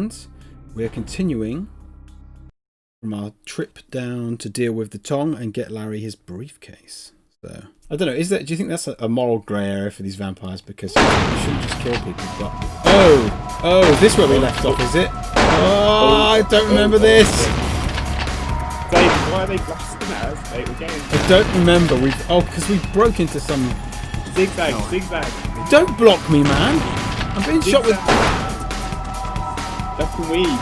And we're continuing from our trip down to deal with the Tong and get Larry his briefcase. So I don't know. Do you think that's a moral grey area for these vampires? Because you shouldn't just kill people. But is this where we left off? Is it? Oh, I don't remember this. Dave, why are they blasting at us, mate? We're getting... I don't remember. Because we broke into some zigzag. Don't block me, man. I'm being shot with. That's the weed.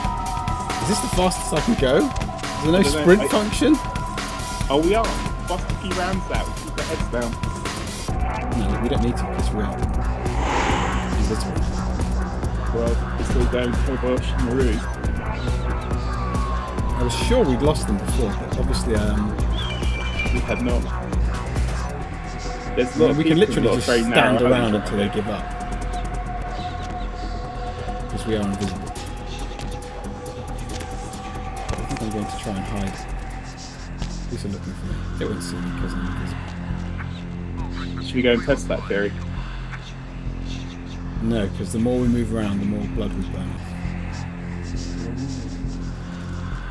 Is this the fastest I can go? Is there no sprint function? Oh, we are. Bust a few rounds out. We'll keep the heads down. No, we don't need to because we are. Well, we're still going to Bush and Maru. I was sure we'd lost them before, but obviously, we had not. There's a lot of we can literally just stand around until they give up. Because we are invisible. I think I'm going to try and hide. Police are looking for me. They won't see me because I'm invisible. Should we go and test that theory? No, because the more we move around, the more blood we burn.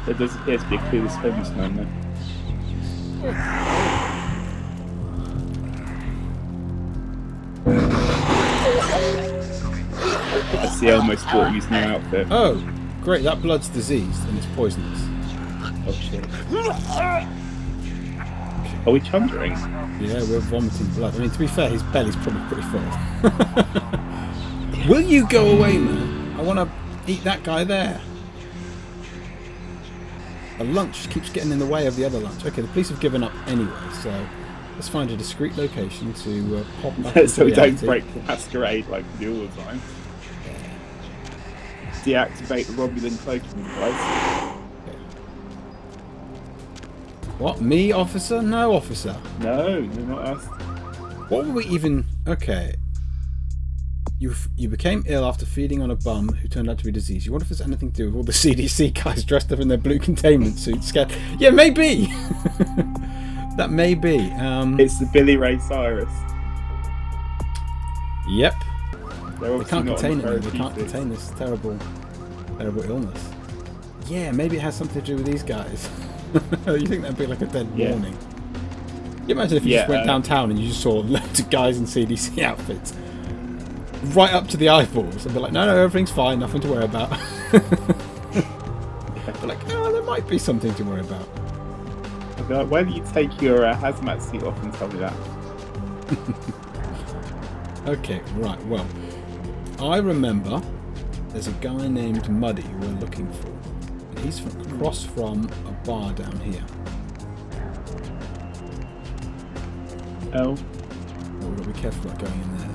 There does appear to be a clear homeless man there. I see almost bought his new outfit. Oh, great, that blood's diseased and it's poisonous. Oh shit. Are we chundering? Yeah, we're vomiting blood. I mean, to be fair, his belly's probably pretty full. Will you go away, man? I want to eat that guy there. The lunch keeps getting in the way of the other lunch. Okay, the police have given up anyway, so let's find a discreet location to pop up into so we reality. don't break the masquerade like we do all the time. Deactivate the Romulan cloaking device. What? Me, officer? No, officer. No, you're not us. What were we even... Okay. You became ill after feeding on a bum who turned out to be diseased. You wonder if there's anything to do with all the CDC guys dressed up in their blue containment suits? Scared. Yeah, maybe. That may be. It's the Billy Ray Cyrus. Yep. They can't contain it. They can't contain this terrible illness. Yeah, maybe it has something to do with these guys. You think that'd be like a dead warning? You imagine if you just went downtown and you just saw loads of guys in CDC outfits. Right up to the eyeballs and be like, no, everything's fine, nothing to worry about. They're like, oh, there might be something to worry about. Okay, why don't you take your hazmat suit off and tell me that? Okay, right, well, I remember there's a guy named Muddy who we're looking for. And he's across from a bar down here. Oh. We've got to be careful about going in there.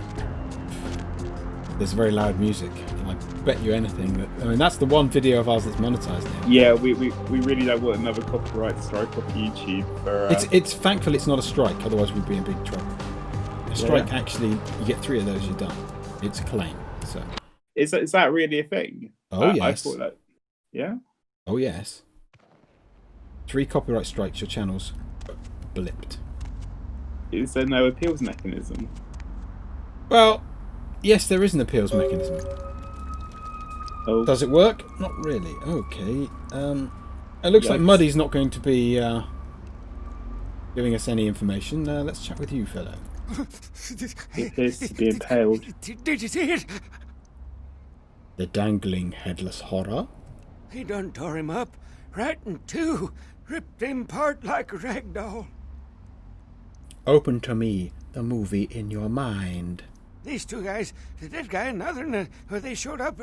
There's very loud music, and I bet you anything that... I mean, that's the one video of ours that's monetized now. Yeah, we really don't want another copyright strike off YouTube for... It's thankfully it's not a strike, otherwise we'd be in big trouble. A strike, actually, you get 3 of those, you're done. It's a claim, so... Is that really a thing? Oh, yes. I thought that... Yeah? Oh, yes. 3 copyright strikes, your channel's blipped. Is there no appeals mechanism? Well... Yes, there is an appeals mechanism. Oh. Does it work? Not really. Okay. It looks like Muddy's not going to be giving us any information. Let's chat with you, fellow. He appears to be impaled. Did you see it? The dangling headless horror? He done tore him up, right in 2, ripped him apart like a rag doll. Open to me the movie in your mind. These 2 guys, the dead guy and the other one, they showed up.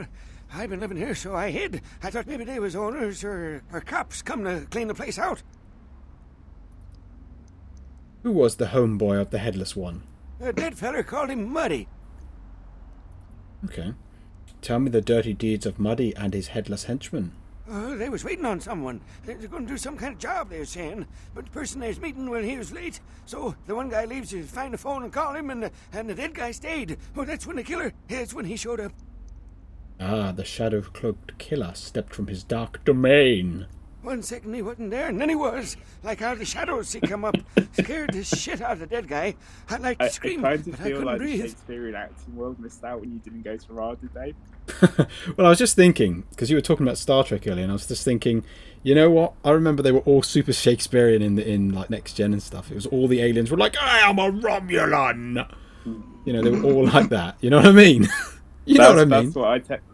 I've been living here, so I hid. I thought maybe they was owners or cops come to clean the place out. Who was the homeboy of the headless one? A dead feller called him Muddy. Okay. Tell me the dirty deeds of Muddy and his headless henchman. They was waiting on someone. They're going to do some kind of job, they were saying. But the person they was meeting, well, he was late. So the one guy leaves to find the phone and call him, and the dead guy stayed. Oh, that's when the killer, that's when he showed up. Ah, the shadow-cloaked killer stepped from his dark domain. 1 second he wasn't there, and then he was. Like out of the shadows he come up. Scared the shit out of the dead guy. I'd like to scream, I kind of but I feel couldn't like breathe. the Shakespearean acting world missed out when you didn't go to Rada, Dave. Well, I was just thinking, because you were talking about Star Trek earlier, and I was just thinking, you know what? I remember they were all super Shakespearean in like Next Gen and stuff. It was all the aliens were like, I am a Romulan. You know, they were all like that. You know what I mean? You know what I mean?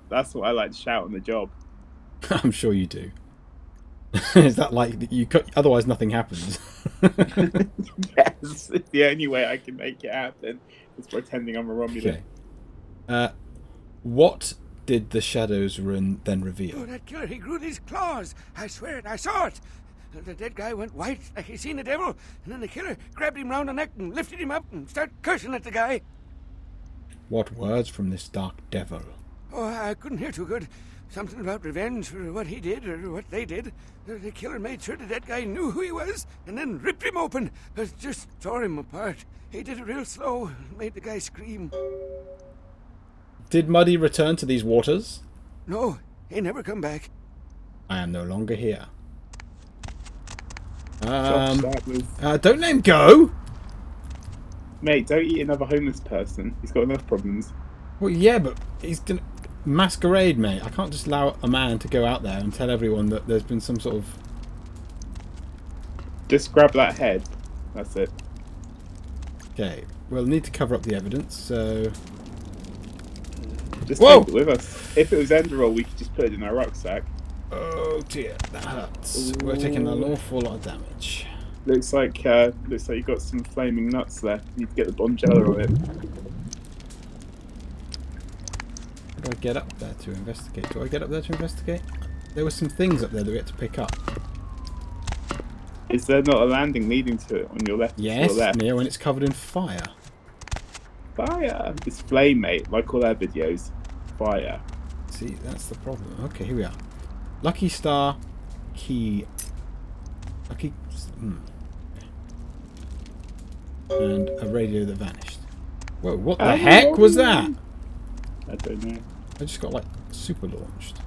That's what I like to shout on the job. I'm sure you do. Is that like you? Otherwise, nothing happens. Yes, the only way I can make it happen is pretending I'm a Romulan. Okay. What did the shadows then reveal? Oh, that killer, he grew these claws. I swear it, I saw it. The dead guy went white like he seen the devil, and then the killer grabbed him round the neck and lifted him up and started cursing at the guy. What words from this dark devil? Oh, I couldn't hear too good. Something about revenge for what he did or what they did. The killer made sure the dead guy knew who he was and then ripped him open. Just tore him apart. He did it real slow, made the guy scream. Did Muddy return to these waters? No, he never come back. I am no longer here. Don't let him go! Mate, don't eat another homeless person. He's got enough problems. Well, yeah, but he's gonna... Masquerade, mate. I can't just allow a man to go out there and tell everyone that there's been some sort of... Just grab that head. That's it. Okay, we'll need to cover up the evidence, so... Just take it with us. If it was Enderroll, we could just put it in our rucksack. Oh dear, that hurts. We're taking an awful lot of damage. Looks like you got some flaming nuts there. You need to get the Bonjela of it. How do I get up there to investigate? Do I get up there to investigate? There were some things up there that we had to pick up. Is there not a landing leading to it on your left? Yes, left? near when it's covered in fire. Fire! It's flame, mate, like all our videos. Fire. See, that's the problem. Okay, here we are. Lucky Star, key... Lucky... And a radio that vanished. Whoa, what the heck was that? I don't know. I just got, like, super launched.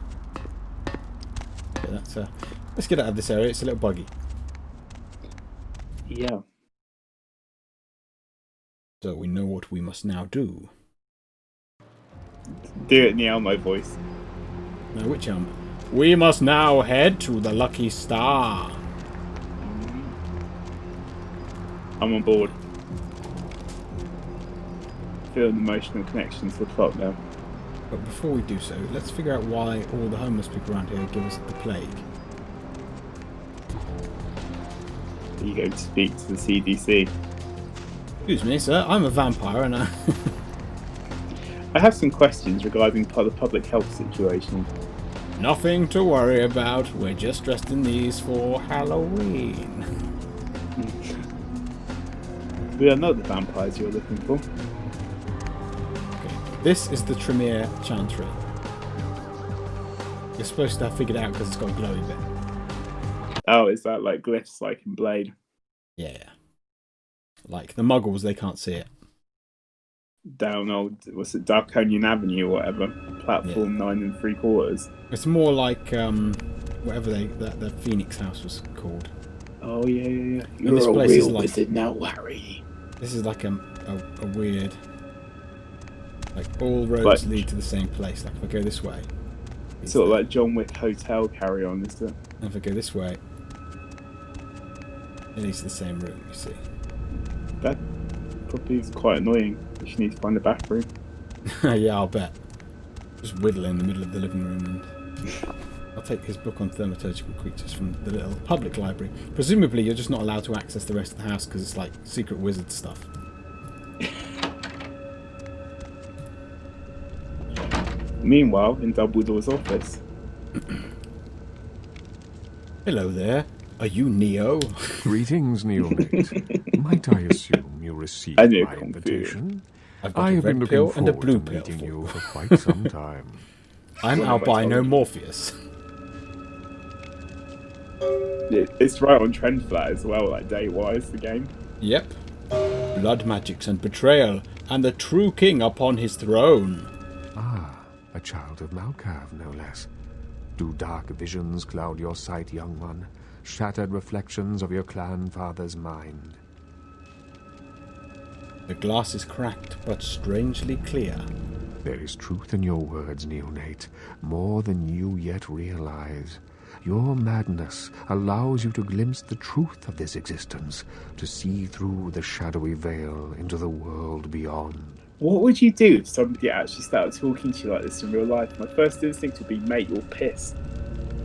Okay, that's... let's get out of this area. It's a little buggy. Yeah. So we know what we must now do. Do it in the Elmo voice. Now, which Elmo? We must now head to the Lucky Star. I'm on board. Feeling emotional connection to the plot now. But before we do so, let's figure out why all the homeless people around here give us the plague. You go to speak to the CDC. Excuse me, sir. I'm a vampire, and I have some questions regarding the public health situation. Nothing to worry about. We're just dressed in these for Halloween. We are not the vampires you're looking for. Okay. This is the Tremere Chantry. You're supposed to have figured it out because it's got a glowy bit. Oh, is that like glyphs like in Blade? Yeah. Like the Muggles, they can't see it. Down old, what's it, Darkonian Avenue or whatever, platform 9 3/4. It's more like whatever the Phoenix House was called. Oh yeah. You're this place a real like, wizard now, Larry. This is like a weird, like all roads lead to the same place. Like if I go this way, sort of like John Wick Hotel carry on, is it? And if I go this way, it leads to the same room. You see. That probably is quite annoying. You should need to find a bathroom. Yeah, I'll bet. Just whittle in the middle of the living room, and I'll take his book on thaumaturgical creatures from the little public library. Presumably, you're just not allowed to access the rest of the house because it's like secret wizard stuff. Meanwhile, in Dumbledore's office. Hello there. Are you Neo? Greetings, Neomate. Might I assume you received my invitation? I have been looking forward to meeting you for quite some time. I'm albino Morpheus. It's right on trend for that as well, like day-wise, the game. Yep. Blood magics and betrayal, and the true king upon his throne. Ah, a child of Malkav, no less. Do dark visions cloud your sight, young one? Shattered reflections of your clan father's mind? The glass is cracked, but strangely clear. There is truth in your words, neonate, more than you yet realize. Your madness allows you to glimpse the truth of this existence, to see through the shadowy veil into the world beyond. What would you do if somebody actually started talking to you like this in real life? My first instinct would be, mate, you're pissed.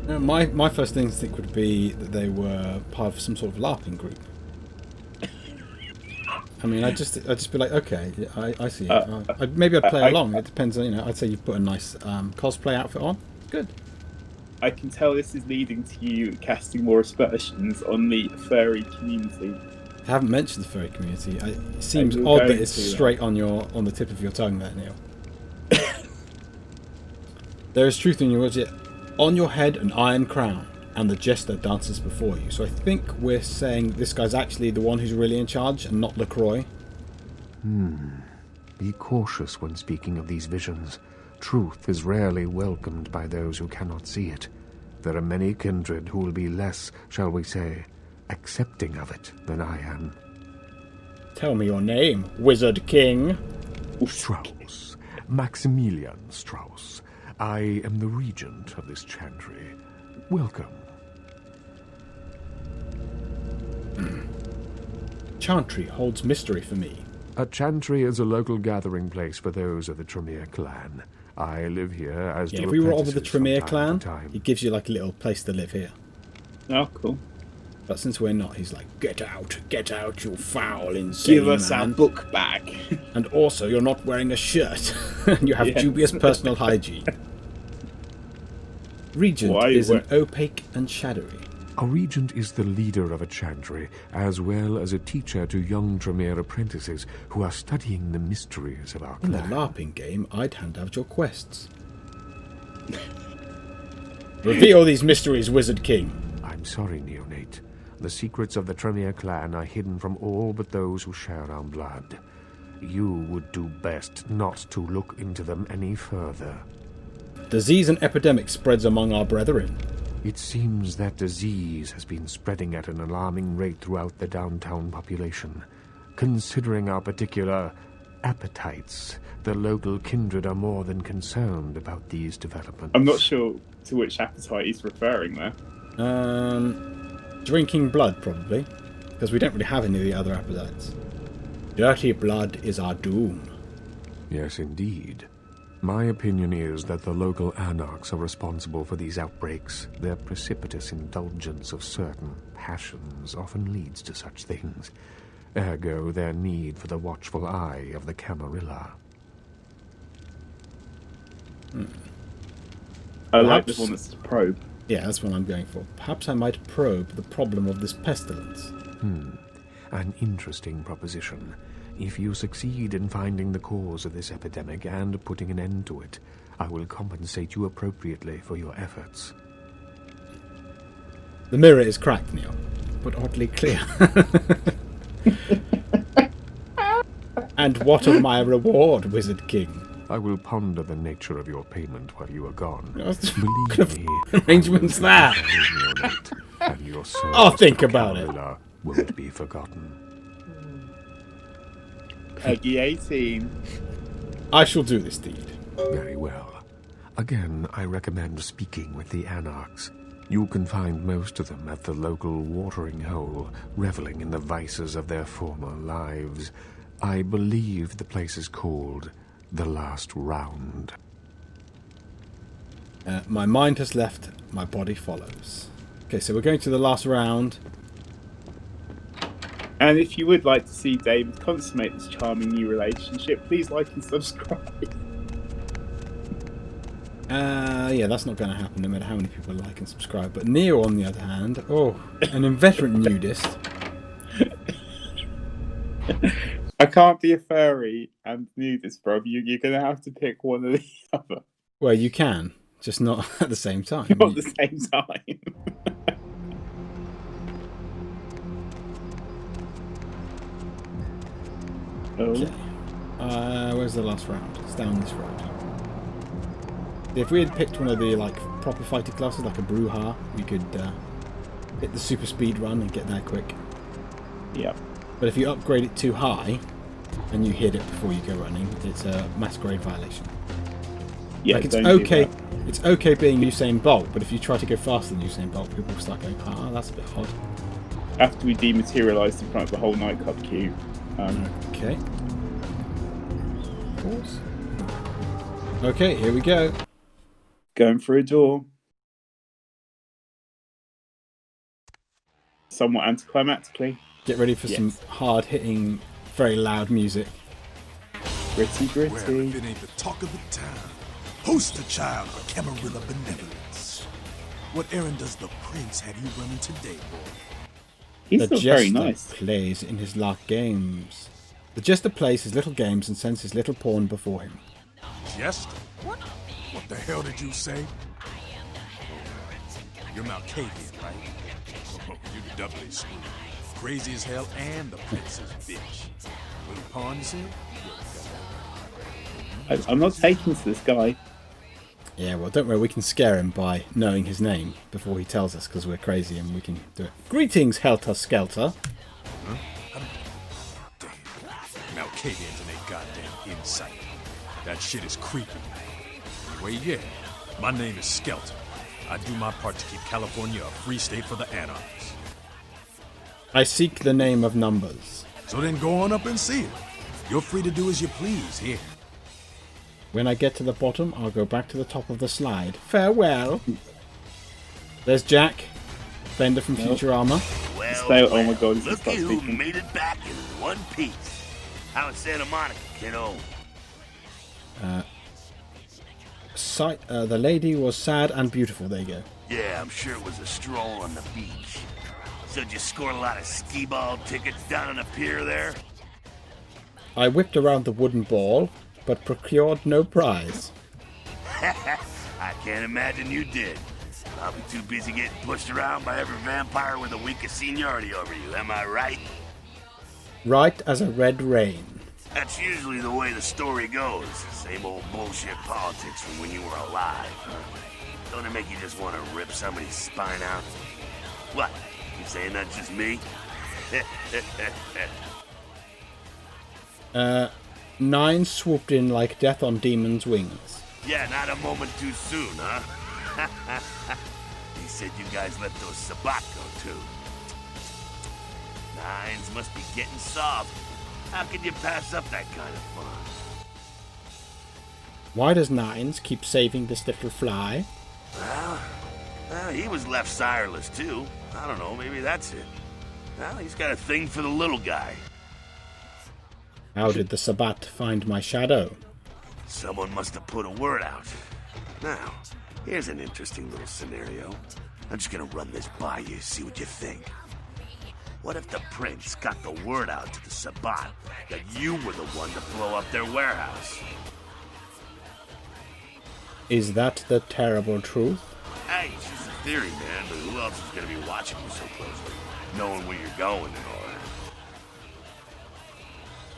My first instinct would be that they were part of some sort of LARPing group. I mean, I'd just be like, okay, I see it. Maybe I'd play along. It depends on, I'd say you put a nice cosplay outfit on. Good. I can tell this is leading to you casting more aspersions on the furry community. I haven't mentioned the furry community. It seems odd that it's straight on the tip of your tongue there, Neil. There is truth in your words, yet on your head an iron crown, and the jester dances before you. So I think we're saying this guy's actually the one who's really in charge, and not LaCroix. Be cautious when speaking of these visions. Truth is rarely welcomed by those who cannot see it. There are many kindred who will be less, shall we say, accepting of it than I am. Tell me your name, Wizard King. Strauss. Maximilian Strauss. I am the regent of this chantry. Welcome. Chantry holds mystery for me. A chantry is a local gathering place for those of the Tremere clan. I live here as if we were of the Tremere clan, he gives you like a little place to live here. Oh, cool. But since we're not, he's like, get out, you foul, insane Give us man. our book back. And also, you're not wearing a shirt. And you have dubious personal hygiene. Regent is an opaque and shadowy. A regent is the leader of a chantry, as well as a teacher to young Tremere apprentices who are studying the mysteries of our clan. In the LARPing game, I'd hand out your quests. Reveal these mysteries, Wizard King. I'm sorry, neonate. The secrets of the Tremere clan are hidden from all but those who share our blood. You would do best not to look into them any further. Disease and epidemic spreads among our brethren. It seems that disease has been spreading at an alarming rate throughout the downtown population. Considering our particular appetites, the local kindred are more than concerned about these developments. I'm not sure to which appetite he's referring there. Drinking blood, probably. Because we don't really have any of the other appetites. Dirty blood is our doom. Yes, indeed. My opinion is that the local anarchs are responsible for these outbreaks. Their precipitous indulgence of certain passions often leads to such things. Ergo, their need for the watchful eye of the Camarilla. I like this one that's a probe. Yeah, that's what I'm going for. Perhaps I might probe the problem of this pestilence. An interesting proposition. If you succeed in finding the cause of this epidemic and putting an end to it, I will compensate you appropriately for your efforts. The mirror is cracked, Neil, but oddly clear. And what of my reward, Wizard King? I will ponder the nature of your payment while you are gone. Believe me, arrangements there. And your I'll think about it. Won't be forgotten. Peggy 18. I shall do this deed. Very well. Again, I recommend speaking with the anarchs. You can find most of them at the local watering hole, reveling in the vices of their former lives. I believe the place is called The Last Round. My mind has left, my body follows. Okay, so we're going to the last round. And if you would like to see David consummate this charming new relationship, please like and subscribe. Yeah, that's not going to happen no matter how many people like and subscribe. But Neo, on the other hand, an inveterate nudist. I can't be a furry and nudist, bro. You're going to have to pick one or the other. Well, you can, just not at the same time. Not at the same time. Okay. Where's the last round? It's down this road. If we had picked one of the like proper fighting classes, like a Bruja, we could hit the super speed run and get there quick. Yeah. But if you upgrade it too high and you hit it before you go running, it's a Masquerade violation. Yeah, like it's okay. It's okay being Usain Bolt, but if you try to go faster than Usain Bolt, people will start going, that's a bit odd. After we dematerialised in front of the whole nightclub queue. Okay. Pause. Okay, here we go. Going through a door. Somewhat anticlimactically. Get ready for some hard-hitting, very loud music. Gritty. Well, if it ain't the talk of the town, poster child for Camarilla benevolence. What errand does the prince have you running today, boy? He's The still jester very nice. plays in his lock games. The jester plays his little games and sends his little pawn before him. Jester? What? What the hell did you say? You're Malkavian, right? Oh, you're doubly screwed. Crazy as hell and the prince's bitch. Little pawn, you see? I'm not taking to this guy. Yeah, well, don't worry, we can scare him by knowing his name before he tells us, because we're crazy and we can do it. Greetings, Helter Skelter. Damn. Malkavians and their goddamn insight. That shit is creepy. Anyway, yeah, my name is Skelter. I do my part to keep California a free state for the anarchists. I seek the name of numbers. So then go on up and see it. You're free to do as you please here. When I get to the bottom, I'll go back to the top of the slide. Farewell. There's Jack, Bender from Futurama. Oh my god, look at who made it back in one piece. How is Santa Monica, kiddo? The lady was sad and beautiful. There you go. Yeah, I'm sure it was a stroll on the beach. So did you score a lot of skee-ball tickets down on the pier there? I whipped around the wooden ball, but procured no prize. I can't imagine you did. Probably too busy getting pushed around by every vampire with the weakest seniority over you, am I right? Right as a red rain. That's usually the way the story goes. Same old bullshit politics from when you were alive. Don't it make you just want to rip somebody's spine out? What? You saying that's just me? 9 swooped in like death on demon's wings. Yeah, not a moment too soon, huh? He said you guys let those Sabat go, too. 9s must be getting soft. How could you pass up that kind of fun? Why does 9s keep saving this little fly? Well, he was left sireless, too. I don't know, maybe that's it. Well, he's got a thing for the little guy. How did the Sabat find my shadow? Someone must have put a word out. Now, here's an interesting little scenario. I'm just gonna run this by you, see what you think. What if the prince got the word out to the Sabat that you were the one to blow up their warehouse? Is that the terrible truth? Hey, it's just a theory, man, but who else is gonna be watching you so closely? Knowing where you're going and all that.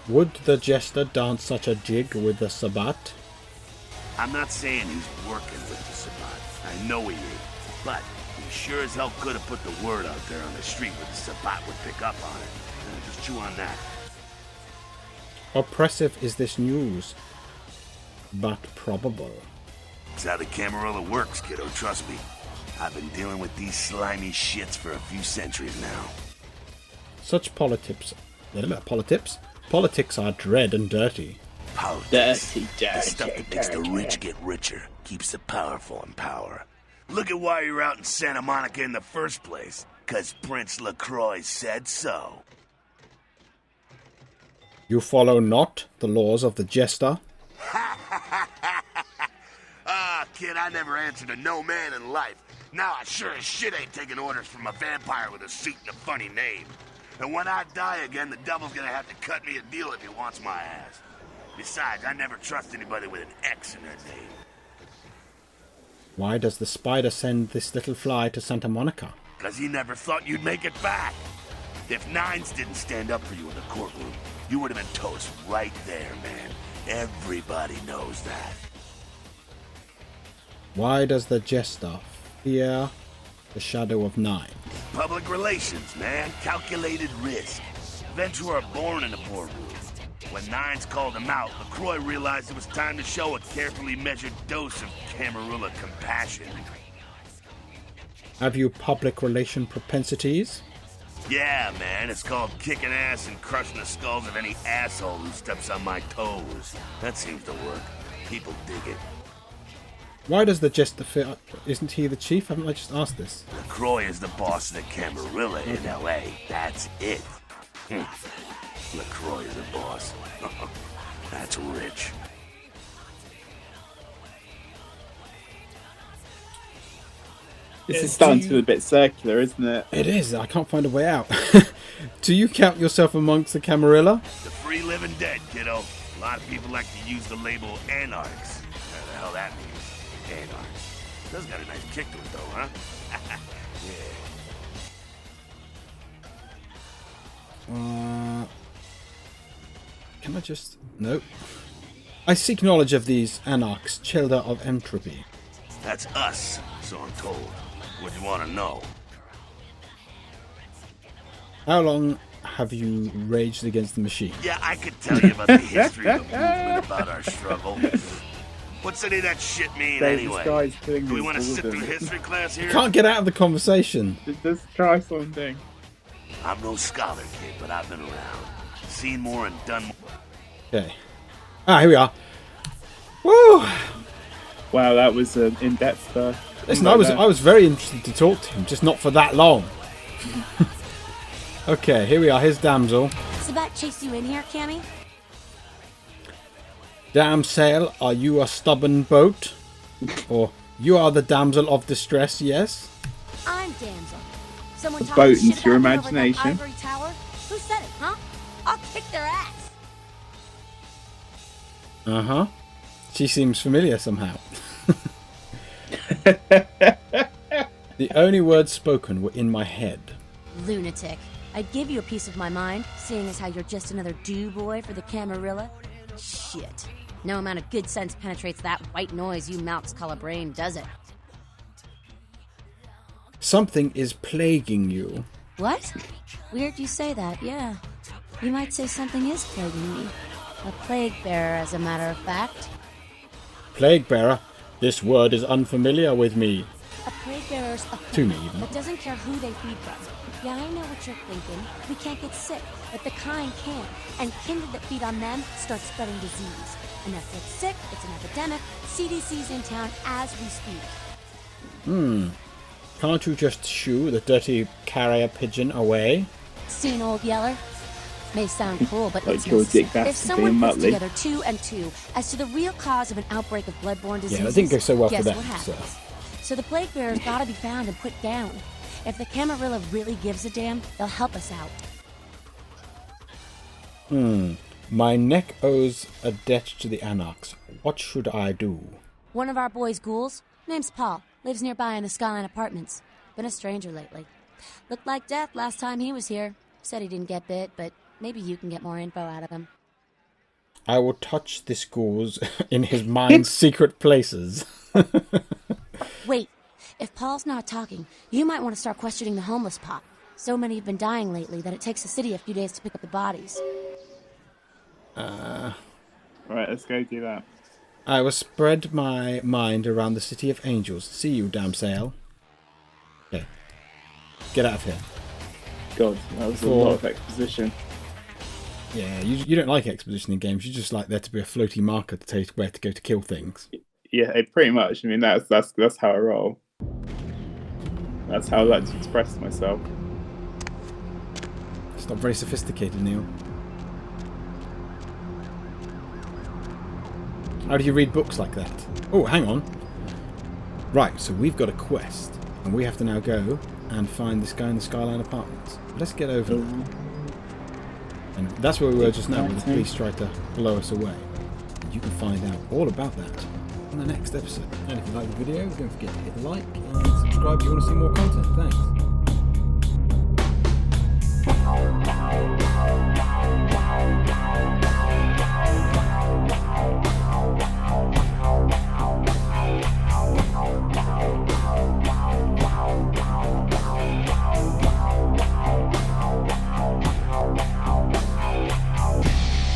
Would the jester dance such a jig with the Sabat? I'm not saying he's working with the Sabat. I know he ain't. But he sure as hell could have put the word out there on the street where the Sabat would pick up on it. Just chew on that. Oppressive is this news, but probable. It's how the Camarilla works, kiddo, trust me. I've been dealing with these slimy shits for a few centuries now. Such politics are dread and dirty. Politics. Dirty. The stuff that makes the rich get richer, keeps the powerful in power. Look at why you're out in Santa Monica in the first place. 'Cause Prince LaCroix said so. You follow not the laws of the jester? Ah, kid, I never answered to no man in life. Now I sure as shit ain't taking orders from a vampire with a suit and a funny name. And when I die again, the devil's gonna have to cut me a deal if he wants my ass. Besides, I never trust anybody with an X in their name. Why does the spider send this little fly to Santa Monica? 'Cause he never thought you'd make it back. If 9s didn't stand up for you in the courtroom, you would have been toast right there, man. Everybody knows that. Why does the jester fear the shadow of 9? Public relations, man. Calculated risk. Venturer are born in the boardroom. When Nines called him out, LaCroix realized it was time to show a carefully measured dose of Camarilla compassion. Have you public relation propensities? Yeah, man. It's called kicking ass and crushing the skulls of any asshole who steps on my toes. That seems to work. People dig it. Why does the jester fear... Isn't he the chief? Haven't I just asked this? LaCroix is the boss of the Camarilla in L.A. That's it. LaCroix is the boss. That's rich. This is starting to be a bit circular, isn't it? It is. I can't find a way out. Do you count yourself amongst the Camarilla? The free living dead, kiddo. A lot of people like to use the label anarchs. What the hell that means? Anarchs. Does got a nice kick to it, though, huh? Yeah. Can I just... Nope. I seek knowledge of these anarchs, children of entropy. That's us, so I'm told. What do you want to know? How long have you raged against the machine? Yeah, I could tell you about the history of the movement, about our struggle. What's any of that shit mean anyway? Do we want to sit through history class here? Can't get out of the conversation. Just try something. I'm no scholar, kid, but I've been around. Seen more and done more. Okay. Ah, here we are. Woo! Wow, that was an in-depth. Listen, I was very interested to talk to him, just not for that long. Okay, here we are. Here's Damsel. Sabat chased you in here, Cammy? Damsel, are you a stubborn boat? Or you are the damsel of distress, yes? I'm Damsel. Someone A talking boat shit into your about me over that imagination. ivory tower? Who said it, huh? I'll kick their ass. Uh-huh. She seems familiar somehow. The only words spoken were in my head. Lunatic. I'd give you a piece of my mind, seeing as how you're just another do-boy for the Camarilla. Shit. No amount of good sense penetrates that white noise you mouths call a brain, does it? Something is plaguing you. What? Weird you say that, yeah. You might say something is plaguing me. A plague-bearer, as a matter of fact. Plague-bearer? This word is unfamiliar with me. A plague-bearer's a To thing me, even. that doesn't care who they feed from. Yeah, I know what you're thinking. We can't get sick, but the kind can. And kindred that feed on them start spreading disease. And if it's sick, it's an epidemic. CDC's in town as we speak. Can't you just shoo the dirty carrier pigeon away? Seen old Yeller? May sound cruel, but Like it's your necessary. dick, that's If someone being puts Muttley. together 2 and 2 as to the real cause of an outbreak of bloodborne diseases, Yeah, it didn't go so well for guess them, what so... happens? So the plague bearer's gotta be found and put down. If the Camarilla really gives a damn, they'll help us out. My neck owes a debt to the anarchs. What should I do? One of our boys' ghouls, name's Paul, lives nearby in the Skyline Apartments. Been a stranger lately. Looked like death last time he was here. Said he didn't get bit, but maybe you can get more info out of him. I will touch this ghoul's in his mind's secret places. Wait, if Paul's not talking, you might want to start questioning the homeless pot. So many have been dying lately that it takes the city a few days to pick up the bodies. Right, let's go do that. I will spread my mind around the city of angels. See you, Damsel. Okay. Get out of here. God, that was a lot of exposition. Yeah, you don't like exposition in games. You just like there to be a floaty marker to tell you where to go to kill things. Yeah, pretty much. I mean, that's how I roll. That's how I like to express myself. It's not very sophisticated, Neil. How do you read books like that? Oh, hang on. Right, so we've got a quest, and we have to now go and find this guy in the Skyline Apartments. Let's get over there. And that's where we were just now, where the police tried to blow us away. And you can find out all about that in the next episode. And if you like the video, don't forget to hit the like and subscribe if you want to see more content. Thanks.